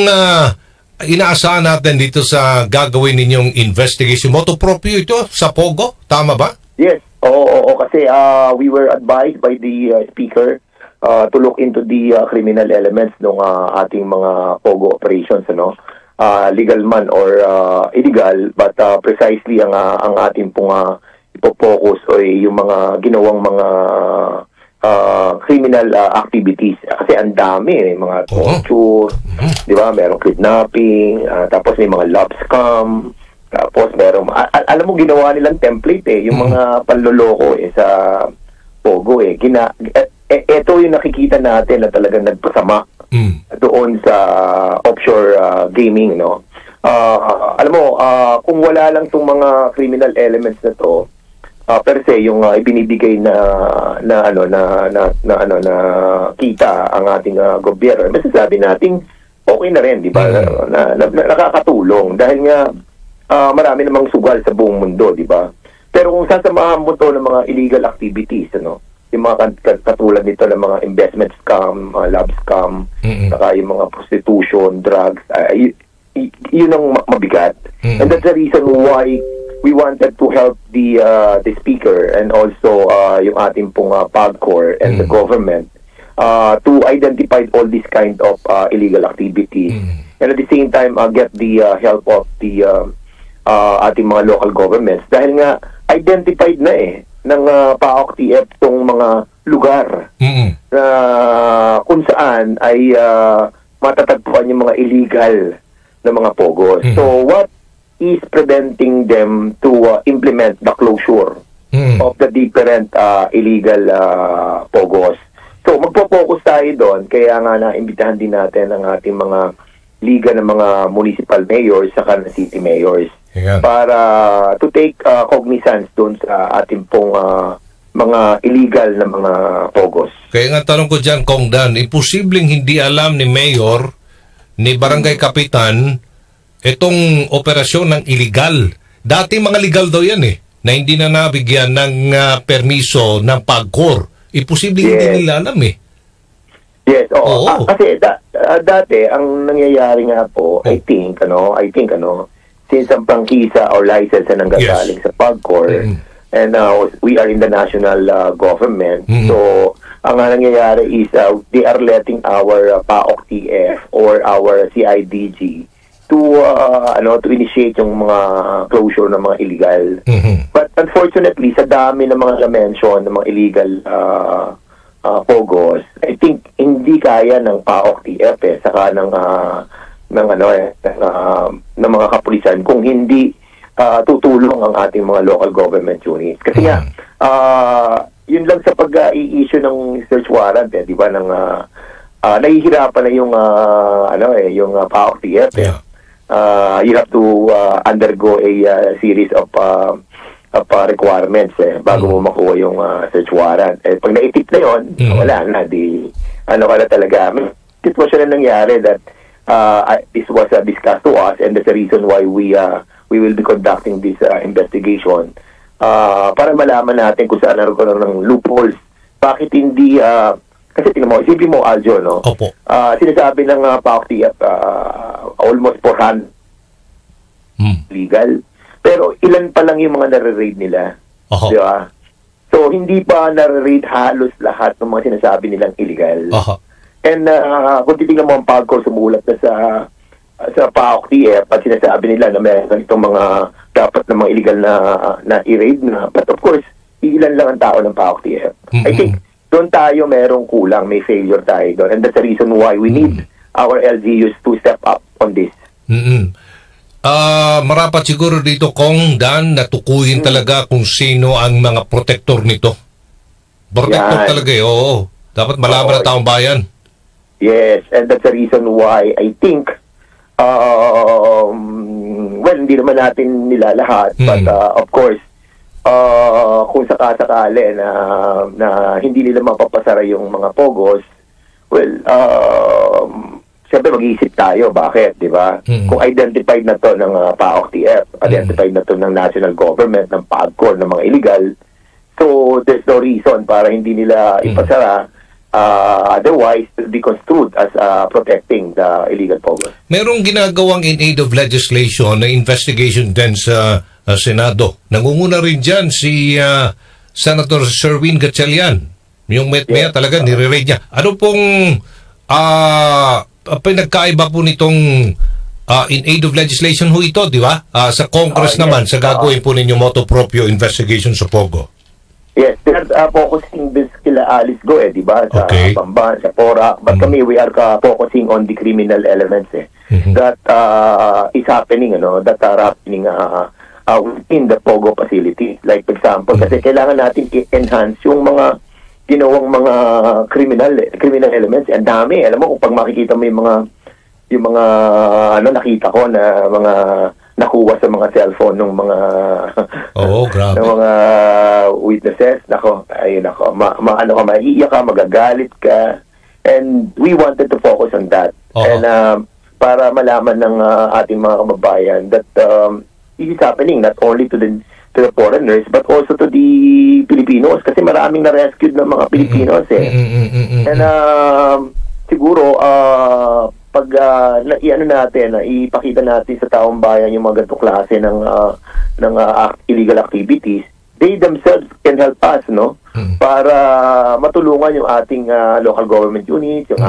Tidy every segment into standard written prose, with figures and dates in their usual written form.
na inaasahan natin dito sa gagawin ninyong investigation? Motu proprio ito sa Pogo? Tama ba? Yes. Oo, kasi we were advised by the speaker to look into the criminal elements ng ating mga Pogo operations, legal man or illegal, but precisely ang ating pong ipo-focus o yung mga ginawang mga criminal activities. Kasi ang dami, mga torture, di ba? Merong kidnapping, tapos may mga love scam, tapos merong, alam mo, ginawa nilang template yung mga panloloko sa Pogo ito yung nakikita natin na talagang nagpasama doon sa offshore gaming, alam mo, kung wala lang itong mga criminal elements na to, per se yung ibinibigay na kita ang ating gobyerno, masasabi nating okay na rin, di ba? Na nakakatulong dahil nga marami namang sugal sa buong mundo, di ba? Pero kung sasamahan mo to ng mga illegal activities, yung mga katulad nito ng mga investment scam, love scam, saka yung mga prostitution, drugs, yun ang mabigat. And that's the reason why we wanted to help the speaker and also yung ating pong PAGCOR and the government to identify all these kind of illegal activities. And at the same time, get the help of the ating mga local governments dahil nga identified na ng PAOK-TF tong mga lugar na kung saan ay matatagpuan yung mga illegal na mga pogos. So what is preventing them to implement the closure of the different illegal pogos? So magpo-focus tayo doon, kaya nga naimbitahan din natin ang ating mga liga ng mga municipal mayors saka ng city mayors para to take cognizance doon sa ating pong mga illegal na mga pogos. Kaya nga tanong ko dyan, Kong Dan, imposibleng hindi alam ni Mayor, ni Barangay Kapitan, itong operasyon ng illegal. Dati mga legal daw yan na hindi na nabigyan ng permiso ng PAGCOR. Imposibleng hindi nila alam Yes, oo. Kasi dati ang nangyayari nga po, I think since ang prangkisa or license na nanggagaling sa PAGCOR, and we are in the national government, so ang nangyayari is they are letting our PAOK-TF or our CIDG to initiate yung mga closure ng mga illegal. But unfortunately, sa dami ng mga na-mention ng mga illegal pogos, I think hindi kaya ng PAOK-TF saka ng mga kapulisan kung hindi tutulong ang ating mga local government units. Kasi nga yun lang sa pag-i-issue ng search warrant di ba, ng nahihirapan na yung yung PAOK-TF. You have to undergo a series of requirements bago mo makuha yung search warrant. Pag naitip na yun, wala na, ka na talaga. Sitwasyon na nangyari that this was discussed to us, and that's the reason why we will be conducting this investigation para malaman natin kung saan naroon ng loopholes. Bakit hindi, kasi tingnan mo, isipin mo, Aljo, Opo. Sinasabi ng PAOK-TF almost 400 legal. Pero ilan pa lang yung mga nare-raid nila. Di ba? So, hindi pa nare-raid halos lahat ng mga sinasabi nilang illegal. And kung titignan mo ang PAGCOR, sumulat na sa PAOK-TF at sinasabi nila na meron itong mga dapat na mga illegal na i-raid na. But of course, ilan lang ang tao ng PAOK-TF. I think doon tayo merong kulang, may failure tayo doon. And that's the reason why we need our LGUs to step up on this. Marapat siguro dito, Kong Dan, natukuyin talaga kung sino ang mga protector nito. Protector talaga oo. Dapat malaman ng taong bayan. Yes, and that's the reason why I think hindi naman natin nila lahat, but of course, kung sakasakali na hindi nila mapapasara yung mga pogos, siyempre mag-iisip tayo, bakit, di ba? Kung identified na to ng PAOK-TF, identified na to ng national government, ng PAGCOR, ng mga illegal, so there's no reason para hindi nila ipasara otherwise will be construed as protecting the illegal pogo. Merong ginagawang in aid of legislation na investigation din sa Senado. Nangunguna rin dyan si Senator Sherwin Gatchalian. Yung met-maya talaga nire-raid niya. Ano pong pinagkaiba po nitong in aid of legislation ho ito, di ba? Sa Congress naman, sa gagawin po ninyo motu proprio investigation sa Pogo. Yes, they're focusing this kila Alice Go, di ba? Sa Bamban, sa Pora. But kami, we are focusing on the criminal elements that is happening, that are happening within the Pogo facility. Like, for example, kasi kailangan natin i-enhance yung mga ginawang mga criminal elements. Ang dami. Alam mo, kung pag makikita mo yung mga nakita ko na mga nakuha sa mga cellphone ng mga grabe. ng mga witnesses, maiiyak ka, magagalit ka, and we wanted to focus on that. And para malaman ng ating mga kababayan that it is happening not only to the foreigners but also to the Filipinos, kasi maraming na-rescued ng mga Filipinos and siguro pag ipakita natin sa taong bayan yung mga ganitong klase ng illegal activities, they themselves can help us, para matulungan yung ating local government units, yung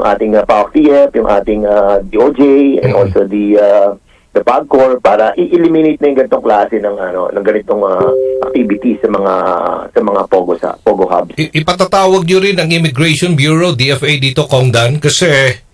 ating PAOK-TF, yung ating DOJ, and also the PAGCOR, para i-eliminate na yung ganitong klase ng ganitong activities sa mga Pogo hubs. Ipatatawag nyo rin ang Immigration Bureau, DFA dito, Kongdan, kasi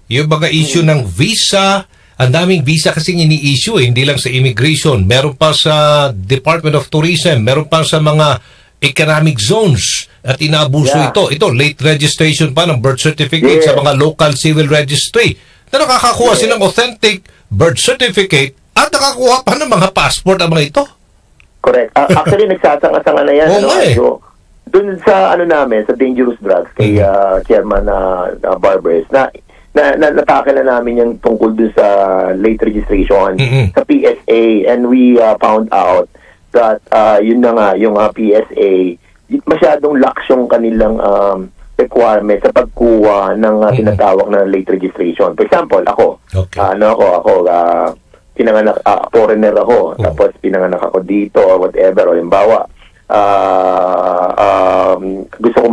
yung mga issue ng visa, ang daming visa kasing ini-issue, hindi lang sa immigration, meron pa sa Department of Tourism, meron pa sa mga economic zones, at inaabuso ito late registration pa ng birth certificate sa mga local civil registry, na nakakakuha silang authentic birth certificate at nakakuha pa ng mga passport ang mga ito. Correct. Actually, nagsasanga-sanga na yan. So, dun sa namin, sa dangerous drugs, kay Chairman Barbers, na natakil na namin yung tungkol dun sa late registration sa PSA, and we found out that yun na nga, yung PSA, masyadong lax yung kanilang requirement sa pagkuha ng tinatawag na late registration. For example, ako, pinanganak, foreigner ako, tapos pinanganak ako dito or whatever, o halimbawa, gusto ko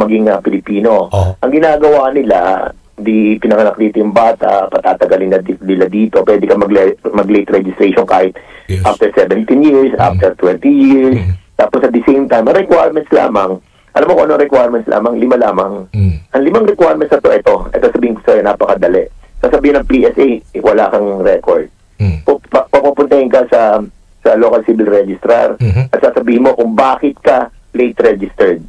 maging Pilipino. Ang ginagawa nila, di pinanganak dito yung bata, patatagalin na nila dito, pwede ka mag-late registration kahit after 17 years, after 20 years, tapos at the same time, requirements lamang. Alam mo kung ano requirements lamang? 5 lamang. Ang 5 requirements na ito sabihin ko sa'yo, napakadali. Sasabihin ng PSA, wala kang record. Papupuntahin ka sa local civil registrar at sasabihin mo kung bakit ka late registered.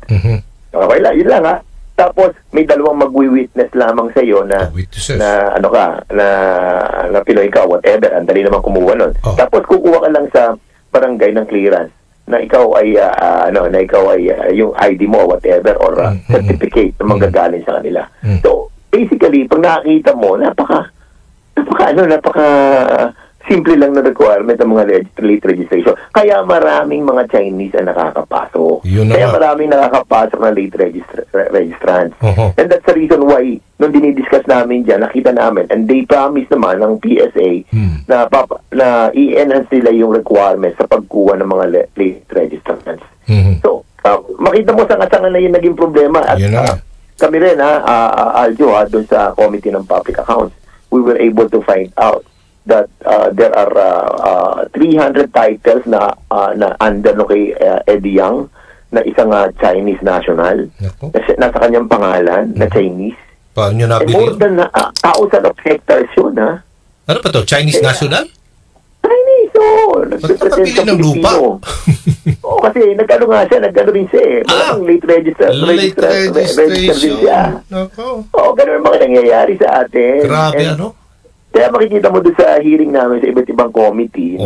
Okay lang, yun lang ha. Tapos may 2 magwi-witness lamang sa iyo na Pinoy ka, whatever. Ang dali naman kumuha nun. Tapos kukuha ka lang sa barangay ng clearance na ikaw ay yung ID mo, whatever, or certificate na manggagaling sa kanila. So basically, pag nakakita mo, napaka simple lang na requirement ng mga late registration. Kaya maraming mga Chinese ang nakakapasok. Kaya maraming nakakapasok na late registrants. And that's the reason why, nung dinidiscuss namin dyan, nakita namin, and they promise naman ng PSA na i-enhance nila yung requirement sa pagkuha ng mga late registrants. So, makita mo sa na yung naging problema. At kami rin, Aljo, doon sa Committee ng Public Accounts, we were able to find out that there are 300 titles na under kay Eddie Yang, na isang Chinese national. Nasa kanyang pangalan, na Chinese. Paano nyo nabili? More than 1,000 of hectares yun, ha? Ano pa to? Chinese national? Chinese, Ba't ka pabili ng lupa? Kasi nag-ano rin siya eh. Maraming late registration siya. Ganun mga nangyayari sa atin. Grabe, Kaya makikita mo doon sa hearing namin sa iba't ibang committee,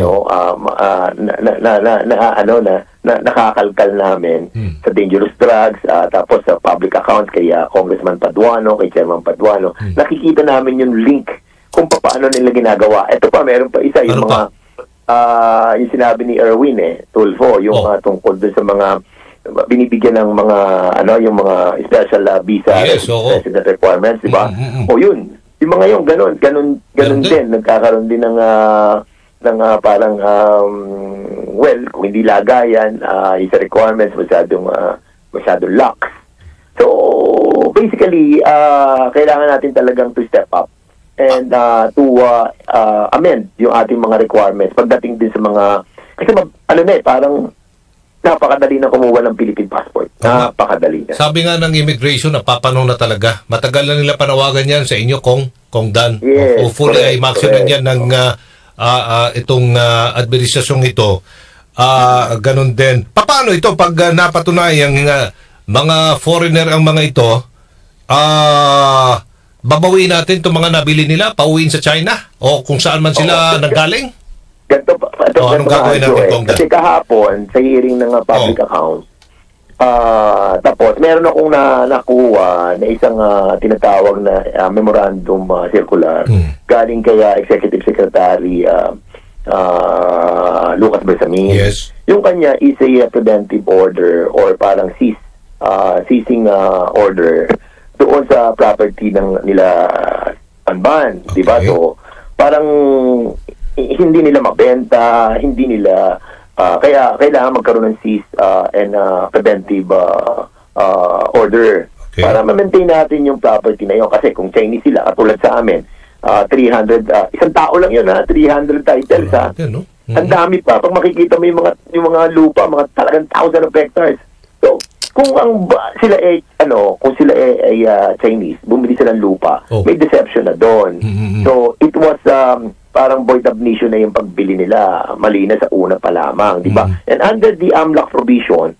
nakakalkal namin sa dangerous drugs, tapos sa public accounts kay Congressman Paduano, kay Chairman Paduano, nakikita namin yung link kung paano nila ginagawa. Ito pa, meron pa isa, yung mga yung sinabi ni Erwin Tulfo, yung tungkol doon sa mga binibigyan ng mga yung mga special visa resident requirements, di ba? O yun, yung mga yung ganun din, nagkakaroon din ng parang kung hindi lagayan, yung sa requirements masyadong lax. So basically, kailangan natin talagang to step up and to amend yung ating mga requirements pagdating din sa mga, kasi parang napakadali na kumuha ng Philippine passport. Napakadali na. Sabi nga ng immigration, napapanong na talaga. Matagal na nila panawagan yan sa inyo, Kong Dan. Yes, hopefully ay maksinan yan ng itong administrasyong ito. Ganun din. Paano ito pag napatunayang mga foreigner ang mga ito, babawiin natin itong mga nabili nila, pauwiin sa China? O kung saan man sila nanggaling? Anong gagawin natin, kasi kahapon, sa hearing ng public accounts, tapos meron akong nakuha na isang tinatawag na memorandum circular galing kay Executive Secretary Lucas Bersamin. Yes. Yung kanya is a preventive order or parang ceasing order doon sa property ng nila Anban, di ba? So parang hindi nila mabenta, hindi nila kaya kailangan magkaroon ng cease and preventive order para ma-maintain natin yung property na yun. Kasi kung Chinese sila, katulad sa amin, 300, isang tao lang yun 300 titles Ang dami pa. Pag makikita mo yung mga lupa, mga talagang thousands of hectares. So, kung sila kung sila ay Chinese, bumili sila ng lupa, may deception na doon. So, it was parang void of nation na yung pagbili nila, mali na sa una pa lamang, di ba? And under the AMLAC provision,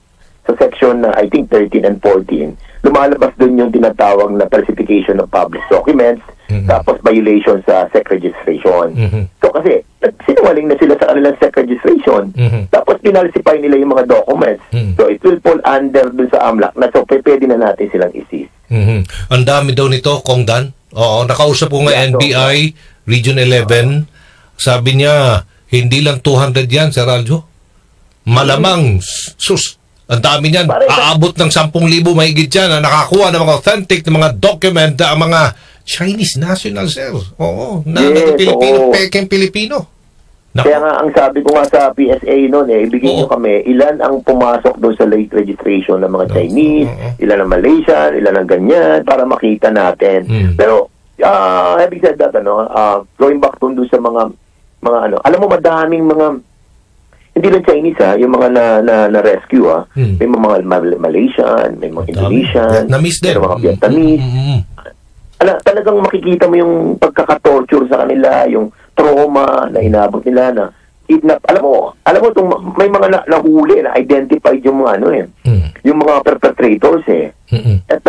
sa section I think 13 and 14, lumalabas doon yung tinatawag na falsification of public documents, tapos violation sa SEC registration. So kasi, sinungaling na sila sa kanilang SEC registration, tapos pinalsify nila yung mga documents. So it will fall under doon sa AMLAC na so pwede na natin silang isi. Ang dami daw nito, Kong Dan. Oo, nakausap ko nga NBI, Region 11, sabi niya, hindi lang 200 yan, Sir Aljo. Malamang, ang dami niyan. Aabot ng 10,000 mahigit yan na nakakuha ng mga authentic na mga document na mga Chinese national, sir. Oo, Pilipino, peking Pilipino. Kaya nga, ang sabi ko nga sa PSA noon, ibigay nyo kami, ilan ang pumasok doon sa late registration ng mga Chinese, ilan ang Malaysian, ilan ang ganyan, para makita natin. Pero, having said that, going back doon sa mga alam mo, madaming mga, hindi lang Chinese yung mga na-rescue may mga Malaysian, may mga Indonesian, may mga Vietnamese. Talagang makikita mo yung pagkakatorture sa kanila, yung trauma na inabot nila na kidnap. Alam mo may mga nahuli na identified yung mga yung mga perpetrators At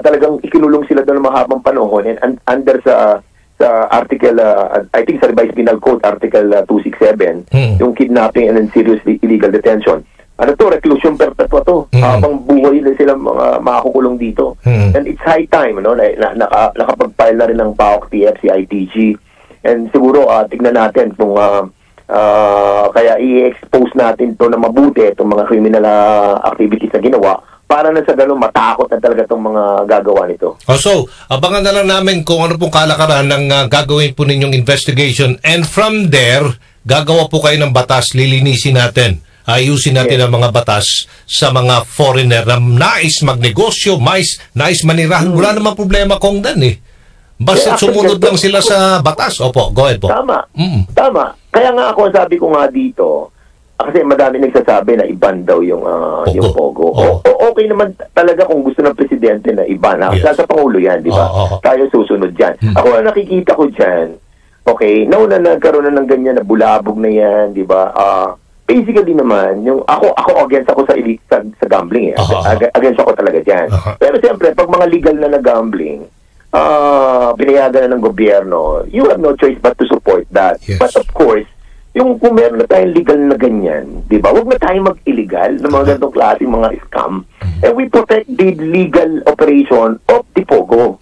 talagang ikinulong sila doon ng mahabang panahon and under sa article, I think sa Revised Penal Code, article 267, yung kidnapping and serious illegal detention. Reclusion perpetua to. Habang buhay na sila makakukulong dito. And it's high time, nakapag-file na rin ng PAOK, TFC, ITG. And siguro, tignan natin kung kaya i-expose natin to na mabuti itong mga criminal activities na ginawa para na sa ganun matakot na talaga itong mga gagawa nito. So, abangan na lang namin kung ano pong kalakaran ng gagawin po ninyong investigation. And from there, gagawa po kayo ng batas, lilinisin natin. Ayusin natin ang mga batas sa mga foreigner na nais magnegosyo, nais manirahan. Wala namang problema kung dan Basta sumunod lang sila sa batas. Opo, go ahead po. Tama. Kaya nga ako, sabi ko nga dito, kasi madami nagsasabi na iban daw yung Pogo. Okay naman talaga kung gusto ng presidente na iban. Sa Pangulo yan, di ba? Tayo susunod dyan. Ako nakikita ko dyan, okay, nauna nagkaroon na ng ganyan na bulabog na yan, di ba? Basically naman, yung ako against ako sa gambling against ako talaga dyan. Pero siyempre, pag mga legal na gambling, pinayagan na ng gobyerno, you have no choice but to support that. Yes. But of course, yung kung meron na tayong legal na ganyan, di ba? Huwag na tayong mag-illegal na mga ganitong klaseng mga scam. And we protect the legal operation of the Pogo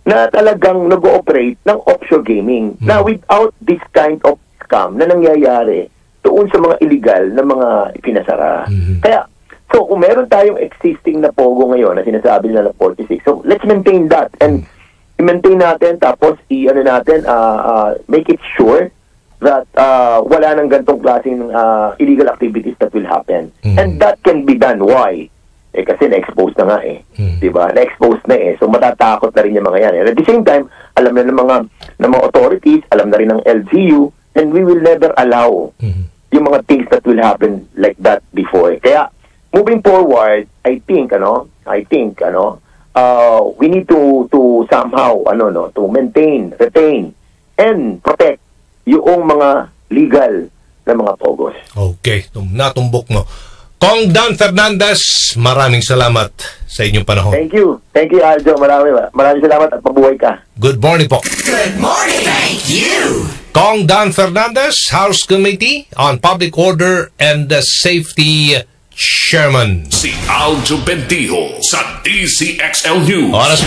na talagang nag-ooperate ng offshore gaming. Now, without this kind of scam na nangyayari doon sa mga illegal na mga pinasara. Kaya, So, kung meron tayong existing na pogo ngayon na sinasabi nila na 46, so let's maintain that and i-maintain natin tapos make it sure that wala nang gantong klaseng illegal activities that will happen. And that can be done. Why? Kasi na-expose na nga diba? Na-expose na So matatakot na rin yung mga yan. And at the same time, alam na ng mga authorities, alam na rin ng LGU, and we will never allow yung mga things that will happen like that before. Kaya, moving forward, I think, we need to somehow, to maintain, retain, and protect yung mga legal na mga pogos. Okay, natumbok mo. Kong Dan Fernandez, maraming salamat sa inyong panahon. Thank you. Thank you, Aljo. Maraming salamat at mabuhay ka. Good morning po. Good morning. Thank you. Kong Dan Fernandez, House Committee on Public Order and Safety Chairman. Si Aljo Bendijo sa DCXL News. Oras po